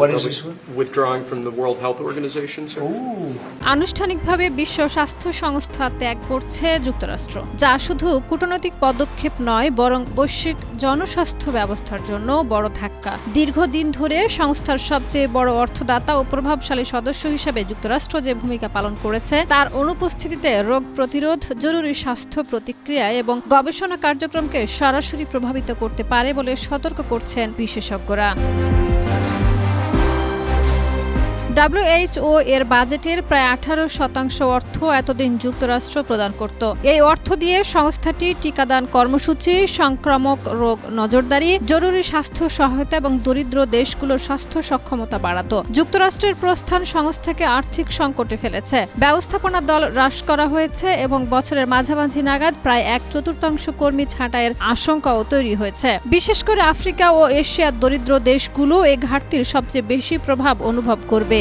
What is this one? Withdrawing from the World Health Organization, sir. আনুষ্ঠানিকভাবে বিশ্ব স্বাস্থ্য সংস্থা ত্যাগ করছে যুক্তরাষ্ট্র, যা শুধু কূটনৈতিক পদক্ষেপ নয় বরং বৈশ্বিক জনস্বাস্থ্য ব্যবস্থার জন্য বড় ধাক্কা। দীর্ঘদিন ধরে সংস্থার সবচেয়ে বড় অর্থদাতা ও প্রভাবশালী সদস্য হিসেবে যুক্তরাষ্ট্র যে ভূমিকা পালন করেছে তার অনুপস্থিতিতে রোগ প্রতিরোধ, জরুরি স্বাস্থ্য প্রতিক্রিয়া এবং গবেষণা কার্যক্রমকে সরাসরি প্রভাবিত করতে পারে বলে সতর্ক করছেন বিশেষজ্ঞরা। WHO এর বাজেটের প্রায় 18% অর্থ এতদিন যুক্তরাষ্ট্র প্রদান করত। এই অর্থ দিয়ে সংস্থাটি টিকাদান কর্মসূচি, সংক্রামক রোগ নজরদারি, জরুরি স্বাস্থ্য সহায়তা এবং দরিদ্র দেশগুলোর স্বাস্থ্য সক্ষমতা বাড়াতো। যুক্তরাষ্ট্রের প্রস্থান সংস্থাকে আর্থিক সংকটে ফেলেছে। ব্যবস্থাপনা দল হ্রাস করা হয়েছে এবং বছরের মাঝামাঝি নাগাদ প্রায় 1/4 কর্মী ছাঁটাইয়ের আশঙ্কাও তৈরি হয়েছে। বিশেষ করে আফ্রিকা ও এশিয়ার দরিদ্র দেশগুলো এই ঘাটতির সবচেয়ে বেশি প্রভাব অনুভব করবে।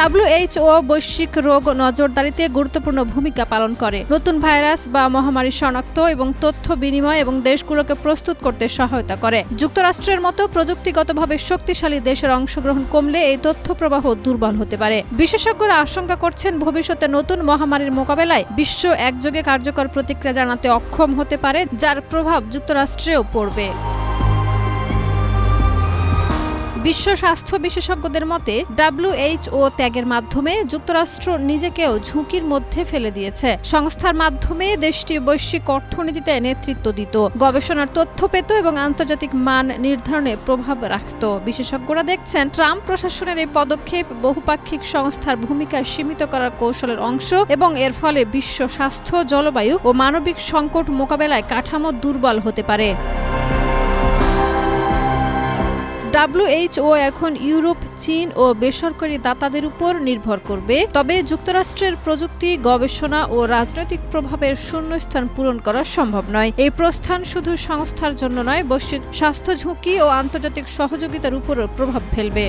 WHO বৈশ্বিক রোগ নজরদারিতে গুরুত্বপূর্ণ ভূমিকা পালন করে। নতুন ভাইরাস বা মহামারী শনাক্ত এবং তথ্য বিনিময় এবং দেশগুলোকে প্রস্তুত করতে সহায়তা করে। যুক্তরাষ্ট্রের মতো প্রযুক্তিগতভাবে শক্তিশালী দেশের অংশগ্রহণ কমলে এই তথ্য প্রবাহ দুর্বল হতে পারে। বিশেষজ্ঞরা আশঙ্কা করছেন ভবিষ্যতে নতুন মহামারীর মোকাবেলায় বিশ্ব একযোগে কার্যকর প্রতিক্রিয়া জানাতে অক্ষম হতে পারে, যার প্রভাব যুক্তরাষ্ট্রেও পড়বে। বিশ্ব স্বাস্থ্য বিশেষজ্ঞদের মতে WHO ত্যাগের মাধ্যমে যুক্তরাষ্ট্র নিজেকেও ঝুঁকির মধ্যে ফেলে দিয়েছে। সংস্থার মাধ্যমে দেশটি বৈশ্বিক অর্থনীতিতে নেতৃত্ব দিত, গবেষণার তথ্য পেত এবং আন্তর্জাতিক মান নির্ধারণে প্রভাব রাখত। বিশেষজ্ঞরা দেখছেন ট্রাম্প প্রশাসনের এই পদক্ষেপ বহুপাক্ষিক সংস্থার ভূমিকা সীমিত করার কৌশলের অংশ এবং এর ফলে বিশ্ব স্বাস্থ্য, জলবায়ু ও মানবিক সংকট মোকাবেলায় কাঠামো দুর্বল হতে পারে। WHO এখন ইউরোপ, চীন ও বেসরকারি দাতাদের উপর নির্ভর করবে। তবে যুক্তরাষ্ট্রের প্রযুক্তি, গবেষণা ও রাজনৈতিক প্রভাবের শূন্যস্থান পূরণ করা সম্ভব নয়। এই প্রস্থান শুধু সংস্থার জন্য নয়, বৈশ্বিক স্বাস্থ্য ঝুঁকি ও আন্তর্জাতিক সহযোগিতার উপরও প্রভাব ফেলবে।